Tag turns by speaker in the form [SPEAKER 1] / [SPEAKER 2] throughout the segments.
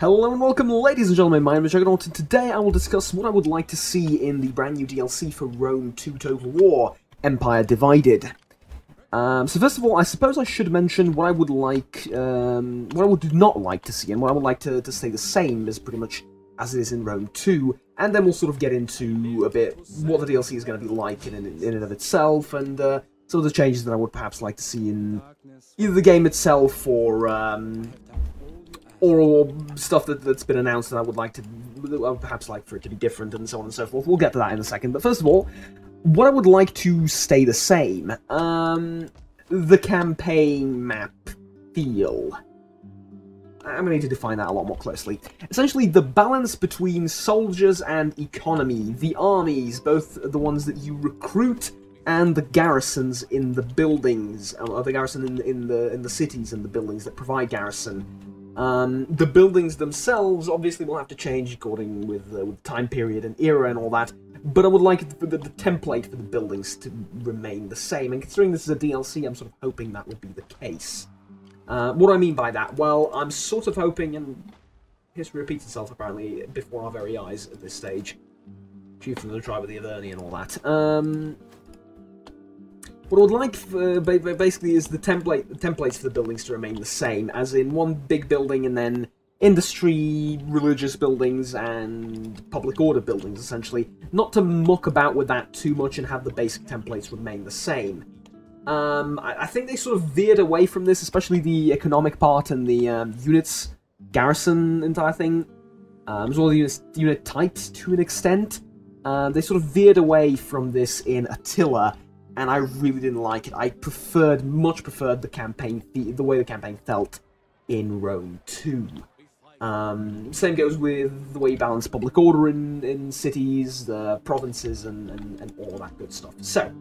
[SPEAKER 1] Hello and welcome, ladies and gentlemen, my name is Juggernaut, and today I will discuss what I would like to see in the brand new DLC for Rome 2 Total War, Empire Divided. So first of all, I suppose I should mention what I would like, what I would not like to see, and what I would like to stay the same as pretty much as it is in Rome 2, and then we'll sort of get into a bit what the DLC is going to be like in and of itself, and some of the changes that I would perhaps like to see in either the game itself or stuff that's been announced that I would perhaps like for it to be different, and so on and so forth. We'll get to that in a second, but first of all, what I would like to stay the same, the campaign map feel. I'm going to need to define that a lot more closely. Essentially, the balance between soldiers and economy, the armies, both the ones that you recruit and the garrisons in the buildings, or the garrison in the cities and the buildings that provide garrison. The buildings themselves obviously will have to change according with time period and era and all that, but I would like the template for the buildings to remain the same, and considering this is a DLC, I'm sort of hoping that would be the case. What do I mean by that? Well, I'm sort of hoping, and history repeats itself apparently before our very eyes at this stage, chiefs of the tribe of the Averni and all that. What I would like, basically, is the templates for the buildings to remain the same, as in one big building and then industry, religious buildings, and public order buildings, essentially. Not to muck about with that too much and have the basic templates remain the same. I think they sort of veered away from this, especially the economic part and the units, garrison entire thing, as well as the unit types to an extent. They sort of veered away from this in Attila, and I really didn't like it. I much preferred the campaign, the way the campaign felt in Rome 2. Same goes with the way you balance public order in cities, the provinces, and all that good stuff. So,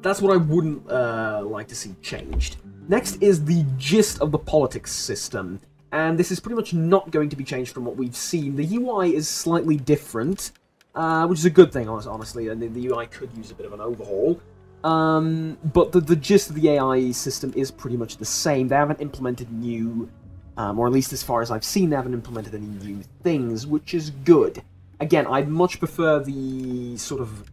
[SPEAKER 1] that's what I wouldn't like to see changed. Next is the gist of the politics system, and this is pretty much not going to be changed from what we've seen. The UI is slightly different, which is a good thing, honestly, and the UI could use a bit of an overhaul. But the gist of the AI system is pretty much the same. They haven't implemented new, or at least as far as I've seen, they haven't implemented any new things, which is good. Again, I'd much prefer the sort of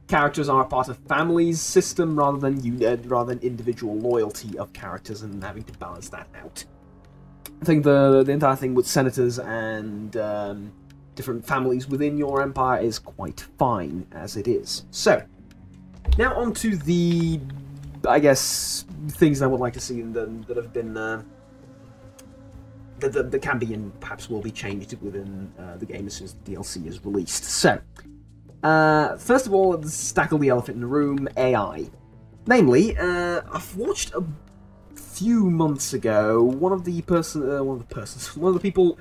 [SPEAKER 1] characters are part of families system rather than individual loyalty of characters and having to balance that out. I think the entire thing with senators and different families within your empire is quite fine as it is. So, now on to the, I guess, things I would like to see that have been, that can be and perhaps will be changed within the game as soon as the DLC is released. So, first of all, let's tackle the elephant in the room, AI. Namely, I've watched a few months ago one of the people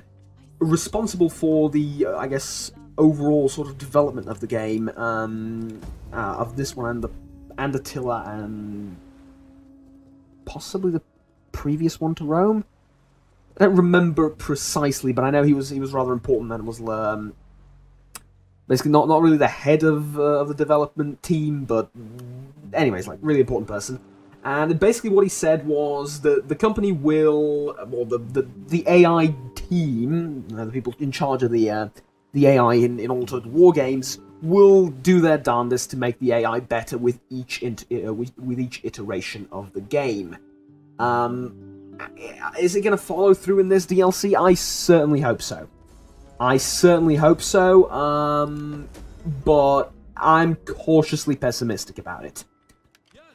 [SPEAKER 1] responsible for the, I guess, overall sort of development of the game, of this one and Attila and possibly the previous one to Rome. I don't remember precisely, but I know he was rather important and was basically not really the head of the development team, but anyways, like really important person. And basically what he said was that the company will, or the AI team, the people in charge of the AI in all Total War games, will do their darndest to make the AI better with each iteration of the game. Is it going to follow through in this DLC? I certainly hope so. But I'm cautiously pessimistic about it.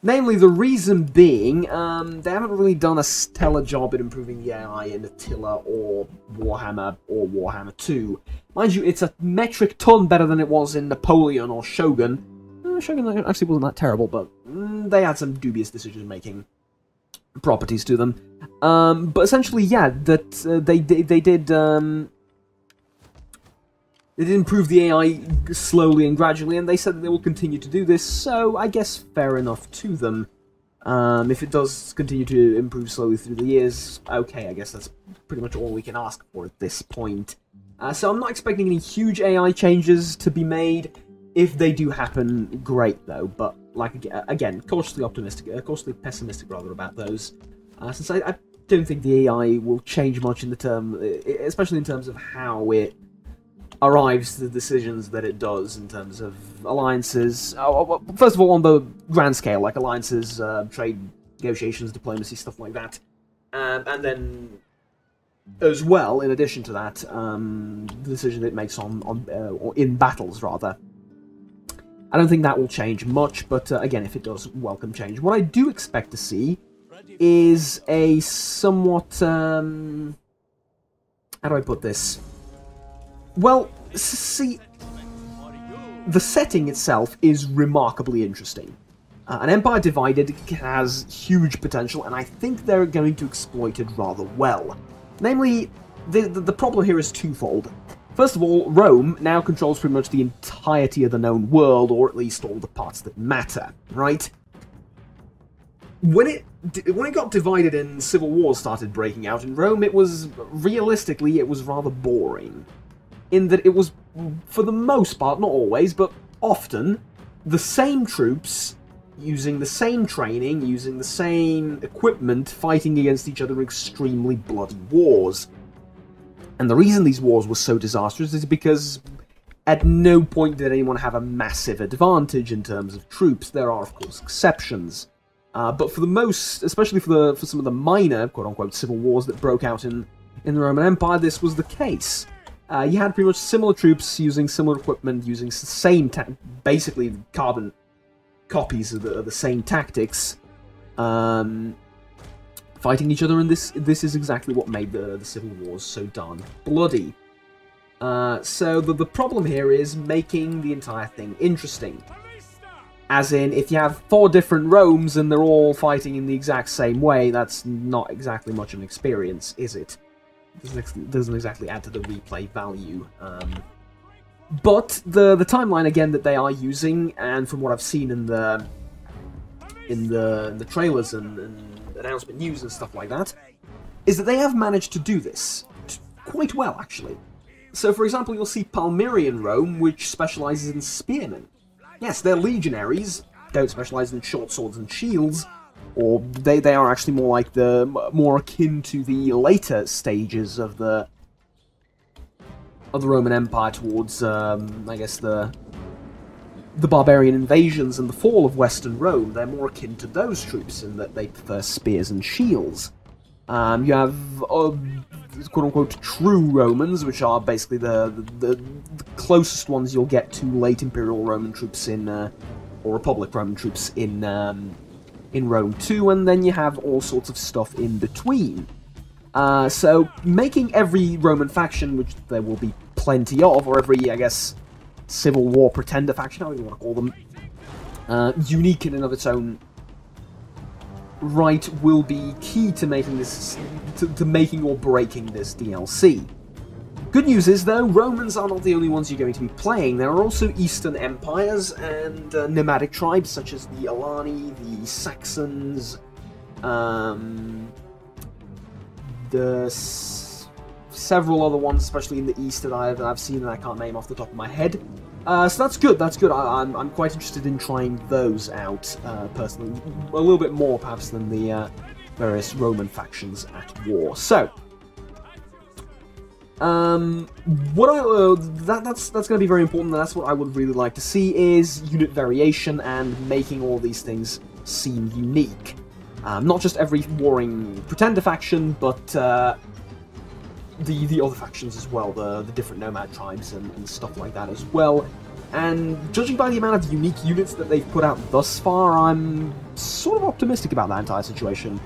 [SPEAKER 1] Namely, the reason being, they haven't really done a stellar job at improving the AI in Attila or Warhammer 2. Mind you, it's a metric ton better than it was in Napoleon or Shogun. Shogun actually wasn't that terrible, but they had some dubious decision-making properties to them. But essentially, yeah, that they did improve the AI slowly and gradually, and they said that they will continue to do this, so I guess fair enough to them. If it does continue to improve slowly through the years, okay, I guess that's pretty much all we can ask for at this point. So I'm not expecting any huge AI changes to be made. If they do happen, great though, but like again, cautiously pessimistic rather about those. Since I don't think the AI will change much in the term, especially in terms of how it arrives to the decisions that it does in terms of alliances. First of all, on the grand scale, like alliances, trade negotiations, diplomacy, stuff like that. And then, as well, in addition to that, the decision it makes or in battles, rather. I don't think that will change much, but again, if it does, welcome change. What I do expect to see is a somewhat... how do I put this? Well, see, the setting itself is remarkably interesting. An Empire Divided has huge potential, and I think they're going to exploit it rather well. Namely, the problem here is twofold. First of all, Rome now controls pretty much the entirety of the known world, or at least all the parts that matter, right? When it got divided and civil wars started breaking out in Rome, realistically, it was rather boring. In that it was, for the most part, not always, but often, the same troops, using the same training, using the same equipment, fighting against each other in extremely bloody wars. And the reason these wars were so disastrous is because at no point did anyone have a massive advantage in terms of troops. There are, of course, exceptions. But for the most, especially for some of the minor, quote-unquote, civil wars that broke out in the Roman Empire, this was the case. You had pretty much similar troops using similar equipment, using the same, basically carbon copies of the same tactics, fighting each other, and this is exactly what made the civil wars so darn bloody. So the problem here is making the entire thing interesting. As in, if you have 4 different Romes and they're all fighting in the exact same way, that's not exactly much of an experience, is it? Doesn't exactly add to the replay value. But the timeline again that they are using, and from what I've seen in the trailers and announcement news and stuff like that, is that they have managed to do this quite well, actually. So, for example, you'll see Palmyrian Rome, which specializes in spearmen. Yes, they're legionaries, don't specialize in short swords and shields, or they are actually more akin to the later stages of the Roman Empire towards, I guess, the barbarian invasions and the fall of Western Rome. They're more akin to those troops in that they prefer spears and shields. You have quote-unquote true Romans, which are basically the closest ones you'll get to late Imperial Roman troops or Republic Roman troops in Rome too, and then you have all sorts of stuff in between. So making every Roman faction, which there will be plenty of, or every, I guess, Civil War pretender faction, however you want to call them, unique in and of its own right, will be key to making this, to making or breaking this DLC. Good news is, though, Romans are not the only ones you're going to be playing. There are also Eastern empires and nomadic tribes such as the Alani, the Saxons, several other ones, especially in the east, that I've seen and I can't name off the top of my head. So that's good, that's good. I'm quite interested in trying those out, personally. A little bit more, perhaps, than the various Roman factions at war. So, that's going to be very important, and that's what I would really like to see, is unit variation and making all these things seem unique. Not just every warring pretender faction, but the other factions as well, the different nomad tribes and stuff like that as well. And judging by the amount of unique units that they've put out thus far, I'm sort of optimistic about that entire situation.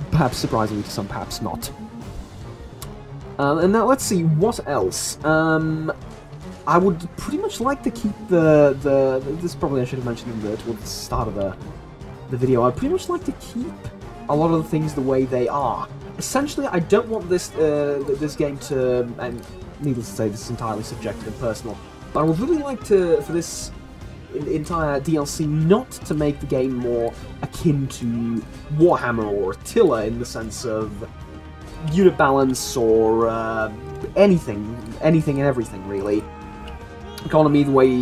[SPEAKER 1] Perhaps surprisingly to some, perhaps not. And now let's see, what else? I would pretty much like to keep this probably I should have mentioned towards the start of the video. I'd pretty much like to keep a lot of the things the way they are. Essentially, I don't want this game to, and needless to say, this is entirely subjective and personal, but I would really like for this entire DLC not to make the game more akin to Warhammer or Attila in the sense of unit balance or anything and everything, really. Economy, the way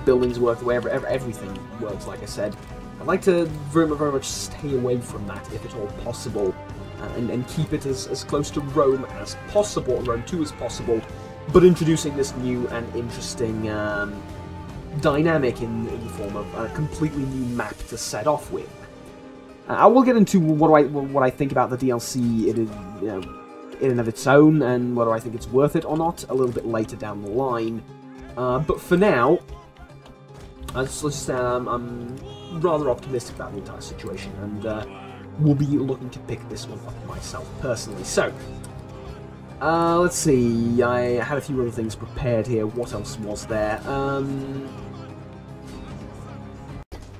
[SPEAKER 1] buildings work, the way everything works, like I said. I'd like to very much stay away from that, if at all possible. and keep it as close to Rome as possible, Rome 2 as possible, but introducing this new and interesting dynamic in the form of a completely new map to set off with. I will get into what I think about the DLC in and of its own, and whether I think it's worth it or not a little bit later down the line. But for now, let's just say I'm rather optimistic about the entire situation, and will be looking to pick this one up myself personally. So, let's see. I had a few other things prepared here. What else was there?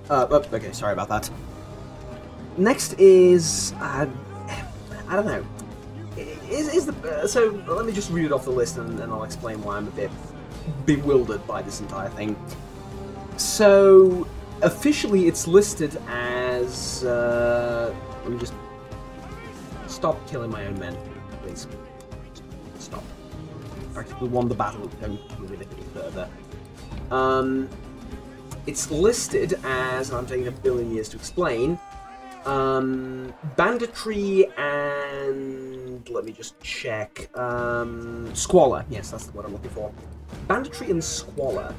[SPEAKER 1] Okay, sorry about that. Next is I don't know. So let me just read it off the list, and I'll explain why I'm a bit bewildered by this entire thing. So officially, it's listed as. Let me just stop killing my own men, please. Stop. Practically won the battle. Don't move it any further. It's listed as, and I'm taking a billion years to explain, banditry and, let me just check, squalor. Yes, that's what I'm looking for. Banditry and squalor.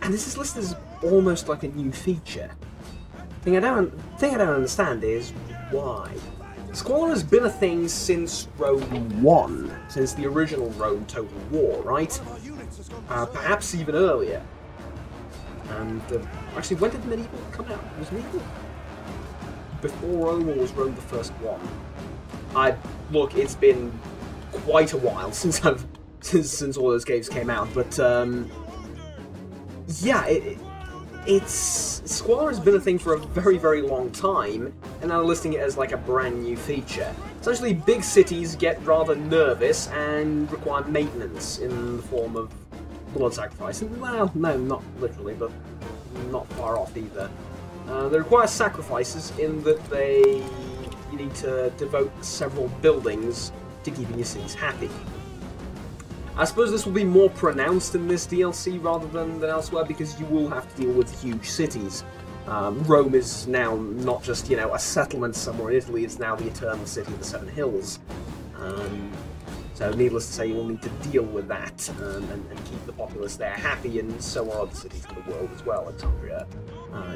[SPEAKER 1] And this is listed as almost like a new feature. The thing I don't understand is why. Squalor has been a thing since Rome 1, since the original Rome Total War, right? Perhaps even earlier. And actually, when did Medieval come out? Was Medieval before Rome, or was Rome the first one? Look, it's been quite a while since since all those games came out, but yeah, Squalor has been a thing for a very, very long time, and now they're listing it as like a brand new feature. Essentially, big cities get rather nervous and require maintenance in the form of blood sacrifice. Well, no, not literally, but not far off either. They require sacrifices in that you need to devote several buildings to keeping your cities happy. I suppose this will be more pronounced in this DLC rather than elsewhere, because you will have to deal with huge cities. Rome is now not just, a settlement somewhere in Italy, it's now the eternal city of the Seven Hills. So needless to say, you will need to deal with that and keep the populace there happy, and so are other cities in the world as well. Alexandria,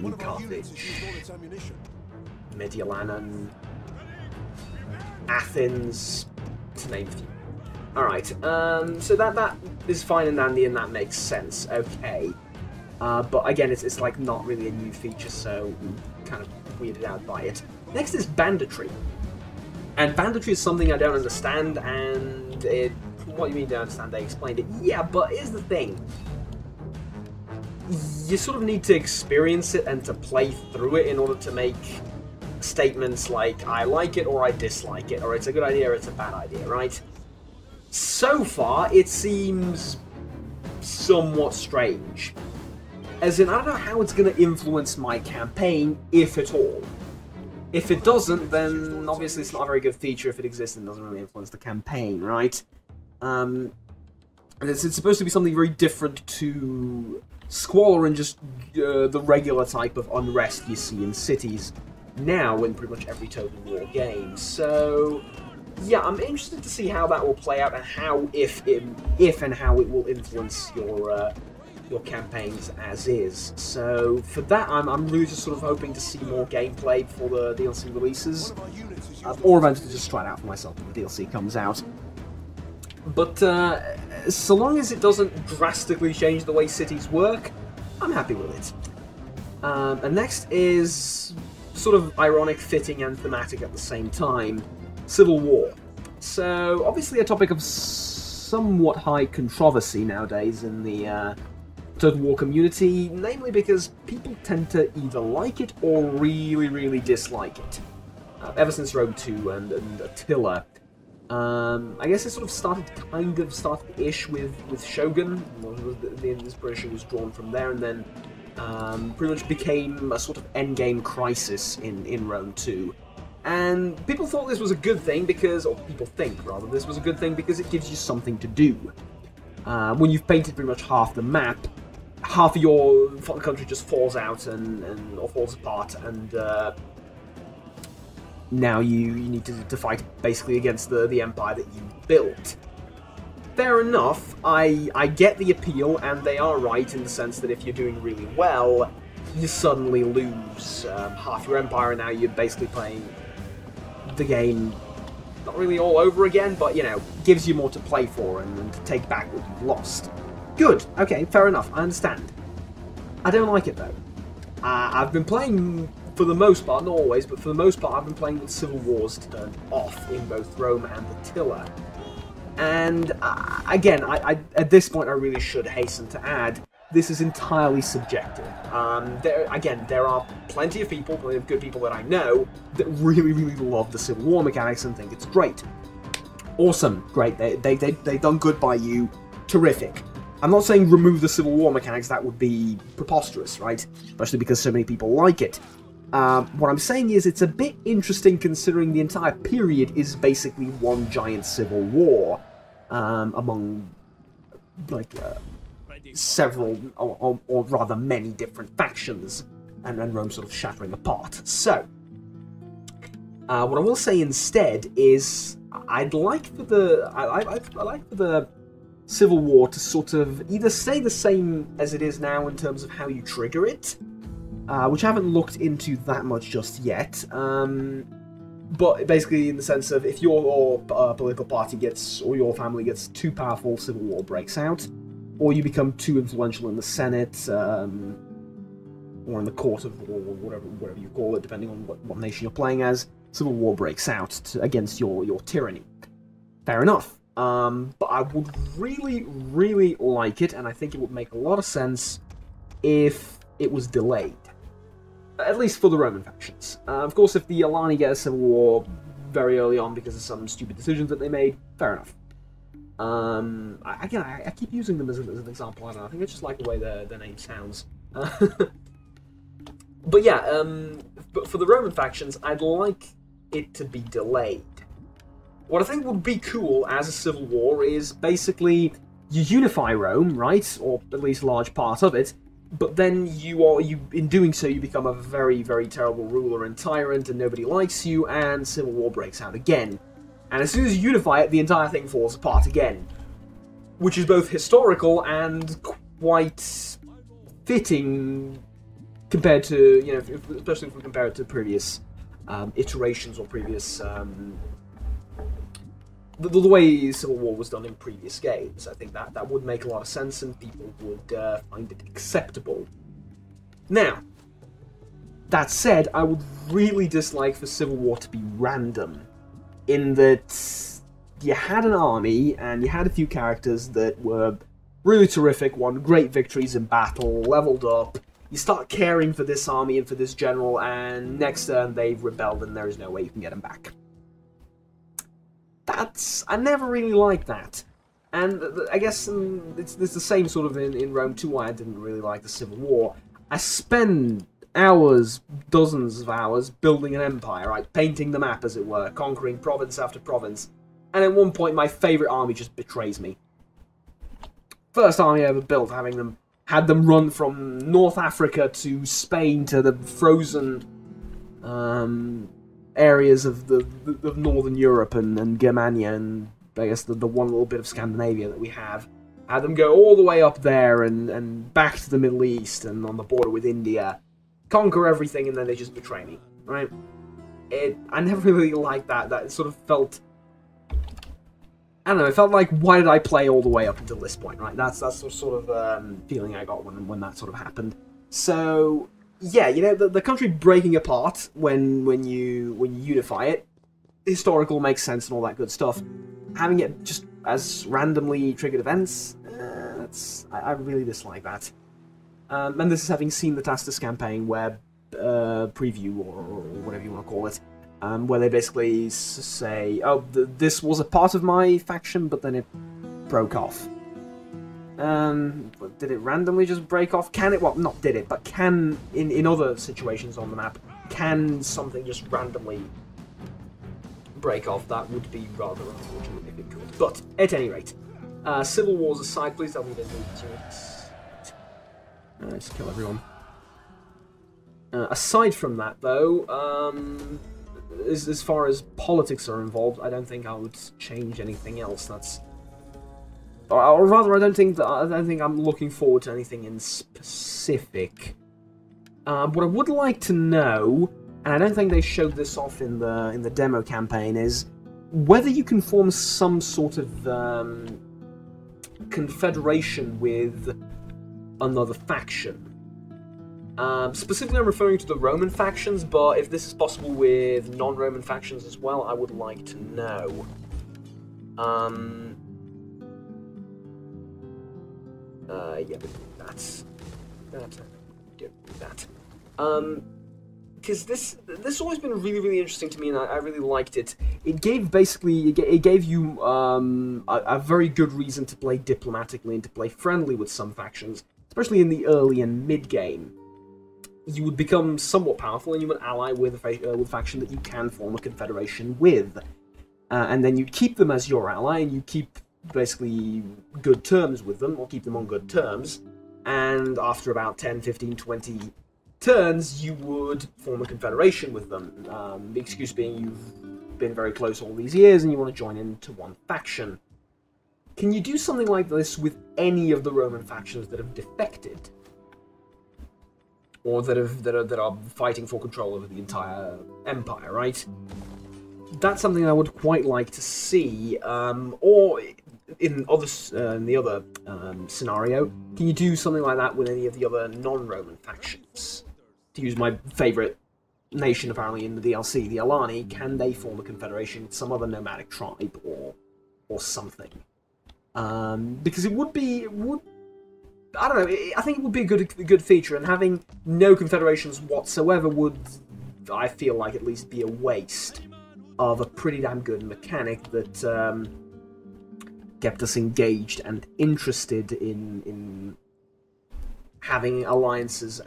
[SPEAKER 1] New Carthage, Mediolanum, Athens, to name a few. Alright, so that is fine and dandy, and that makes sense, okay. But again, it's like not really a new feature, so I'm kind of weirded out by it. Next is banditry. And banditry is something I don't understand, and what do you mean don't understand? They explained it. Yeah, but here's the thing. You sort of need to experience it and to play through it in order to make statements like, I like it or I dislike it, or it's a good idea or it's a bad idea, right? So far, it seems somewhat strange. As in, I don't know how it's going to influence my campaign, if at all. If it doesn't, then obviously it's not a very good feature. If it exists, it doesn't really influence the campaign, right? It's supposed to be something very different to Squalor and just the regular type of unrest you see in cities now in pretty much every Total War game. So, yeah, I'm interested to see how that will play out and how, if and how it will influence your campaigns as is. So for that, I'm really just sort of hoping to see more gameplay before the DLC releases, or eventually just try it out for myself when the DLC comes out. But so long as it doesn't drastically change the way cities work, I'm happy with it. And next is sort of ironic, fitting, and thematic at the same time: Civil War. So obviously a topic of somewhat high controversy nowadays in the Total War community, namely because people tend to either like it or really, really dislike it. Ever since Rome 2 and Attila. I guess it sort of started-ish with Shogun. The inspiration was drawn from there, and then pretty much became a sort of endgame crisis in Rome 2. And people thought this was a good thing because, or people think rather, this was a good thing because it gives you something to do. When you've painted pretty much half the map, half of your country just falls out or falls apart, and now you need to fight basically against the empire that you built. Fair enough, I get the appeal, and they are right in the sense that if you're doing really well, you suddenly lose half your empire, and now you're basically playing the game not really all over again, but, you know, gives you more to play for and to take back what you've lost. Good, okay, fair enough, I understand. I don't like it, though. I've been playing, for the most part, not always, but for the most part, I've been playing with Civil Wars turned off in both Rome and Attila. And, again, at this point, I really should hasten to add, this is entirely subjective. There are plenty of people, plenty of good people that I know, that really, really love the Civil War mechanics and think it's great. Awesome, great, they've done good by you, terrific. I'm not saying remove the Civil War mechanics, that would be preposterous, right? Especially because so many people like it. What I'm saying is it's a bit interesting considering the entire period is basically one giant civil war among, like, several, or rather many different factions, and then Rome sort of shattering apart. So, what I will say instead is I'd like for the Civil War to sort of either stay the same as it is now in terms of how you trigger it, which I haven't looked into that much just yet, but basically in the sense of if your political party gets, or your family gets too powerful, Civil War breaks out, or you become too influential in the Senate, or in the court of, or whatever you call it, depending on what nation you're playing as, Civil War breaks out against your tyranny. Fair enough. But I would really, really like it, and I think it would make a lot of sense if it was delayed. At least for the Roman factions. Of course, if the Alani get a civil war very early on because of some stupid decisions that they made, fair enough. I keep using them as an example, I don't know, I think I just like the way their name sounds. But yeah, but for the Roman factions, I'd like it to be delayed. What I think would be cool as a civil war is basically you unify Rome, right? Or at least a large part of it, but then in doing so you become a very, very terrible ruler and tyrant and nobody likes you and civil war breaks out again. And as soon as you unify it, the entire thing falls apart again. Which is both historical and quite fitting compared to, you know, especially if we compare it to previous iterations or previous the way Civil War was done in previous games. I think that would make a lot of sense and people would find it acceptable. Now, that said, I would really dislike for Civil War to be random, in that you had an army and you had a few characters that were really terrific, won great victories in battle, leveled up, you start caring for this army and for this general, and next turn they've rebelled and there is no way you can get them back. I never really liked that. And I guess it's the same sort of in Rome too, why I didn't really like the Civil War. I spend hours, dozens of hours, building an empire, right? Painting the map, as it were, conquering province after province. And at one point, my favourite army just betrays me. First army I ever built, had them run from North Africa to Spain to the frozen areas of Northern Europe and Germania and I guess the one little bit of Scandinavia that we have. Had them go all the way up there and back to the Middle East and on the border with India. Conquer everything and then they just betray me, right? I never really liked that. That sort of felt... I don't know, it felt like, why did I play all the way up until this point, right? That's the sort of feeling I got when that sort of happened. So, yeah, you know, the country breaking apart when you unify it, historical makes sense and all that good stuff. Having it just as randomly triggered events, I really dislike that. And this is having seen the Tacitus campaign web preview, or whatever you want to call it, where they basically say, oh, this was a part of my faction, but then it broke off. Did it randomly just break off? Can it, well, not did it, but can, in other situations on the map, can something just randomly break off? That would be rather unfortunate if it could. But, at any rate, Civil Wars aside, please tell me there's no to it. Just kill everyone. Aside from that, though, as far as politics are involved, I don't think I would change anything else. That's, or rather, I don't think I'm looking forward to anything in specific. What I would like to know, and I don't think they showed this off in the demo campaign, is whether you can form some sort of confederation with another faction. Specifically, I'm referring to the Roman factions, but if this is possible with non-Roman factions as well, I would like to know. Yeah, that's that. Because this always been really interesting to me, and I really liked it. It gave you a very good reason to play diplomatically and to play friendly with some factions, especially in the early and mid game. You would become somewhat powerful, and you would ally with a faction that you can form a confederation with, and then you keep them as your ally, and you keep basically good terms with them, or keep them on good terms. And after about 10, 15, 20 turns, you would form a confederation with them. The excuse being you've been very close all these years, and you want to join into one faction. Can you do something like this with any of the Roman factions that have defected? Or that are fighting for control over the entire empire, right? That's something I would quite like to see. Or in the other scenario, can you do something like that with any of the other non-Roman factions? To use my favourite nation, apparently in the DLC, the Alani, can they form a confederation with some other nomadic tribe or something? Because it would I don't know, I think it would be a good feature, and having no confederations whatsoever would, I feel like, at least be a waste of a pretty damn good mechanic that kept us engaged and interested in having alliances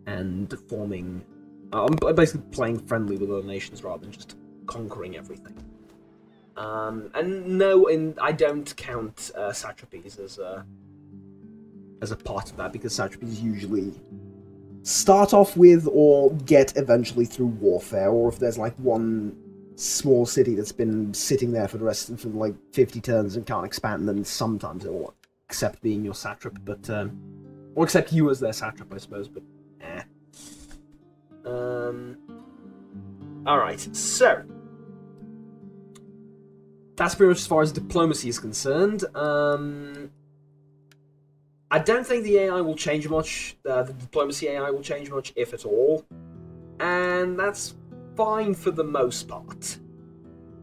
[SPEAKER 1] and forming, basically playing friendly with other nations rather than just conquering everything. And no, I don't count satrapies as a part of that, because satrapies usually start off with or get eventually through warfare, or if there's like one small city that's been sitting there for like 50 turns and can't expand, then sometimes it will accept being your satrap, but or accept you as their satrap, I suppose, but alright, so that's pretty much as far as diplomacy is concerned. I don't think the AI will change much. The diplomacy AI will change much, if at all. And that's fine for the most part.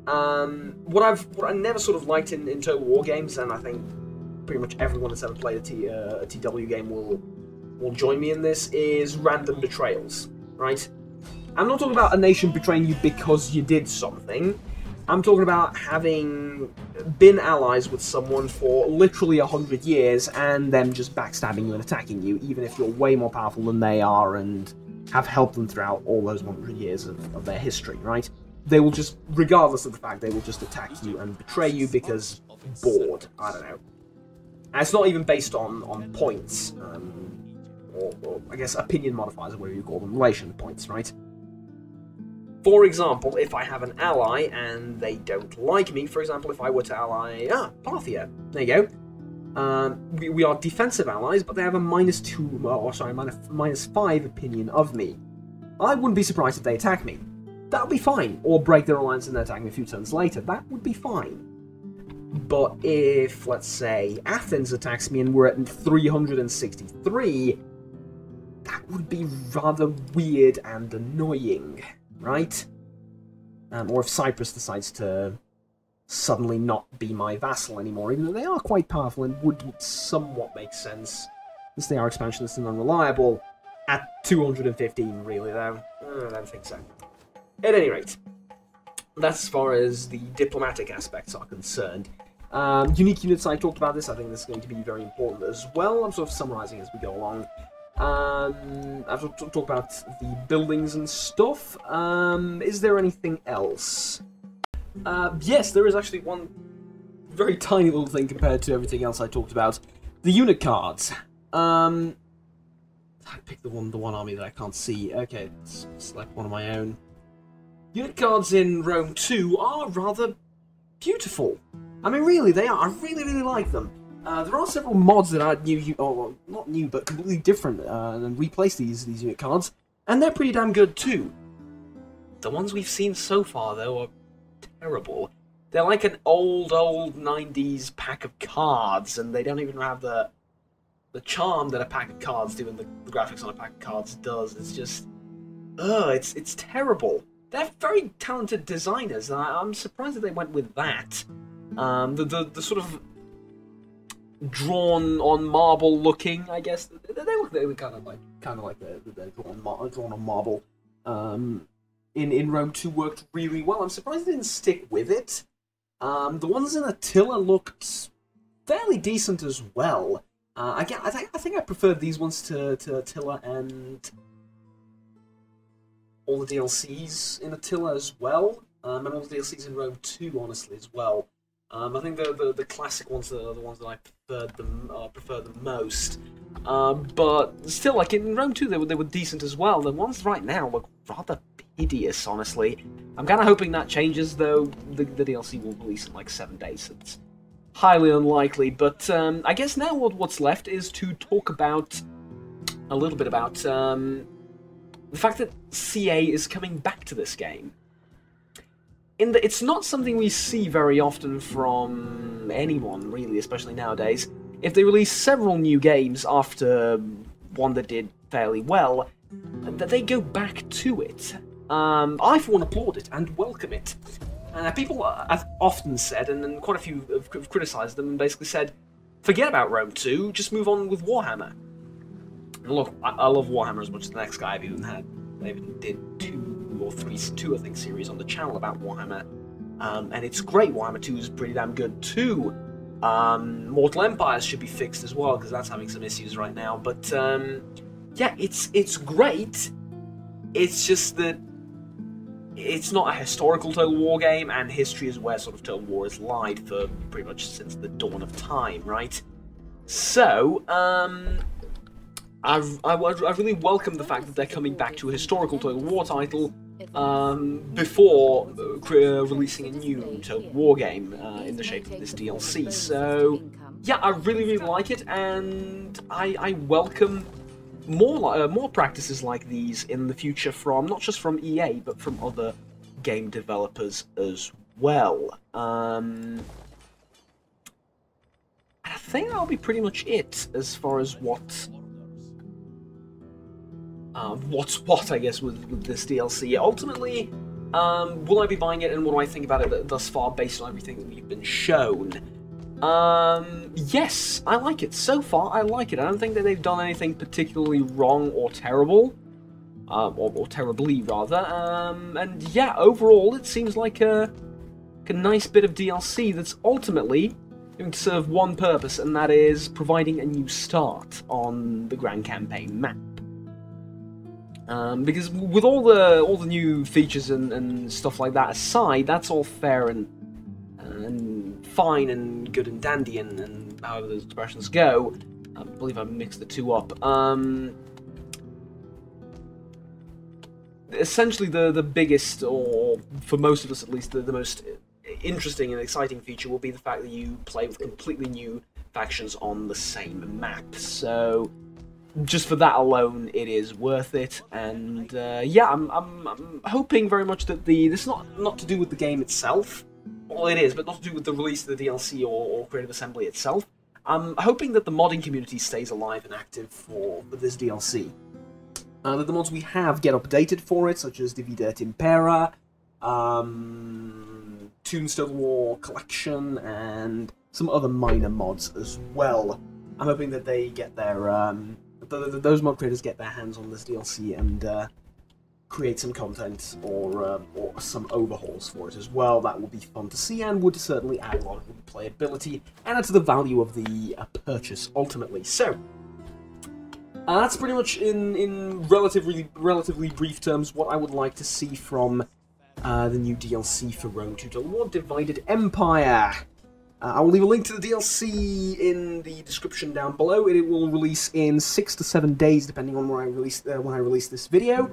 [SPEAKER 1] What I never sort of liked in Total War games, and I think pretty much everyone that's ever played a TW game will join me in this, is random betrayals, right? I'm not talking about a nation betraying you because you did something. I'm talking about having been allies with someone for literally 100 years and them just backstabbing you and attacking you, even if you're way more powerful than they are and have helped them throughout all those 100 years of their history, right? They will just, regardless of the fact, they will just attack you and betray you because bored. I don't know. And it's not even based on points, or I guess opinion modifiers, or whatever you call them, relation points, right? For example, if I have an ally and they don't like me, for example, if I were to ally Parthia, there you go. We are defensive allies, but they have a -5 opinion of me. I wouldn't be surprised if they attack me. That would be fine. Or break their alliance and then attack me a few turns later. That would be fine. But if, let's say, Athens attacks me and we're at 363, that would be rather weird and annoying, right? Or if Cyprus decides to suddenly not be my vassal anymore, even though they are quite powerful and would somewhat make sense, since they are expansionists and unreliable. At 215, really, though? I don't think so. At any rate, that's as far as the diplomatic aspects are concerned. Unique units, I talked about this. I think this is going to be very important as well. I'm sort of summarizing as we go along. I've talked about the buildings and stuff. Is there anything else? Yes, there is actually one very tiny little thing compared to everything else I talked about. The unit cards. I picked the one army that I can't see. Okay, let's select one of my own. Unit cards in Rome 2 are rather beautiful. I mean, really, they are. I really, really like them. There are several mods that are new, or well, not new, but completely different, and replace these unit cards, and they're pretty damn good too. The ones we've seen so far, though, are terrible. They're like an old 90s pack of cards, and they don't even have the charm that a pack of cards do, and the graphics on a pack of cards does. It's just, it's terrible. They're very talented designers, and I'm surprised that they went with that. The sort of drawn on marble looking, I guess. They were kind of like they're drawn on marble. In Rome 2 worked really well. I'm surprised they didn't stick with it. The ones in Attila looked fairly decent as well. Again, I think I preferred these ones to Attila and all the DLCs in Attila as well, and all the DLCs in Rome 2, honestly, as well. I think the classic ones are the ones that I prefer the most. But still, like in Rome 2, they were decent as well. The ones right now look rather hideous, honestly. I'm kind of hoping that changes, though. The DLC will release in like 7 days, so it's highly unlikely. But I guess now what's left is to talk about a little bit about the fact that CA is coming back to this game. It's not something we see very often from anyone, really, especially nowadays. If they release several new games after one that did fairly well, that they go back to it. I, for one, applaud it and welcome it. People have often said, and quite a few have criticised them, and basically said, forget about Rome 2, just move on with Warhammer. And look, I love Warhammer as much as the next guy. I even did two, I think, series on the channel about Warhammer. And it's great. Warhammer 2 is pretty damn good too. Mortal Empires should be fixed as well, because that's having some issues right now. But yeah, it's great. It's just that it's not a historical Total War game, and history is where sort of Total War has lied for pretty much since the dawn of time, right? So, I really welcome the fact that they're coming back to a historical Total War title before releasing a new Total War game in the shape of this DLC. So, yeah, I really, really like it, and I welcome more practices like these in the future from, not just from EA, but from other game developers as well. I think that'll be pretty much it as far as what's what, I guess, with this DLC. Ultimately, will I be buying it, and what do I think about it thus far based on everything that we've been shown? Yes, I like it. So far, I like it. I don't think that they've done anything particularly wrong or terrible. Or terribly, rather. And yeah, overall, it seems like a nice bit of DLC that's ultimately going to serve one purpose, and that is providing a new start on the Grand Campaign map. Because with all the new features and stuff like that aside, that's all fair and fine and good and dandy and however those expressions go. I believe I mixed the two up. Essentially, the biggest, or for most of us at least, the most interesting and exciting feature will be the fact that you play with completely new factions on the same map. So, just for that alone, it is worth it. And yeah, I'm hoping very much that this is not to do with the game itself. Well, it is, but not to do with the release of the DLC or Creative Assembly itself. I'm hoping that the modding community stays alive and active for this DLC. That the mods we have get updated for it, such as Divide et Impera, Tombstone War Collection, and some other minor mods as well. I'm hoping that they get their those mod creators get their hands on this DLC and create some content or some overhauls for it as well. That would be fun to see and would certainly add a lot of replayability and add to the value of the purchase ultimately. So that's pretty much in relatively brief terms what I would like to see from the new DLC for Rome 2 Total War Divided Empire. I will leave a link to the DLC in the description down below. It will release in 6 to 7 days, depending on when I release this video.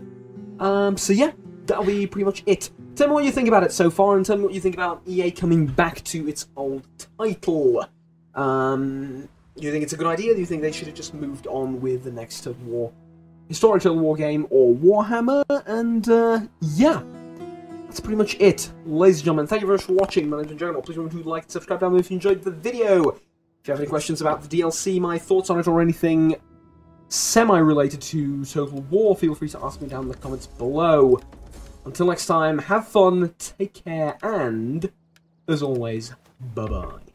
[SPEAKER 1] So yeah, that'll be pretty much it. Tell me what you think about it so far, and tell me what you think about EA coming back to its old title. Do you think it's a good idea? Do you think they should have just moved on with the next Total War, historic Total War game, or Warhammer? And yeah, that's pretty much it, ladies and gentlemen. Thank you very much for watching. My name's Journal. Please remember to like and subscribe down below if you enjoyed the video. If you have any questions about the DLC, my thoughts on it, or anything semi-related to Total War, feel free to ask me down in the comments below. Until next time, have fun, take care, and as always, bye-bye.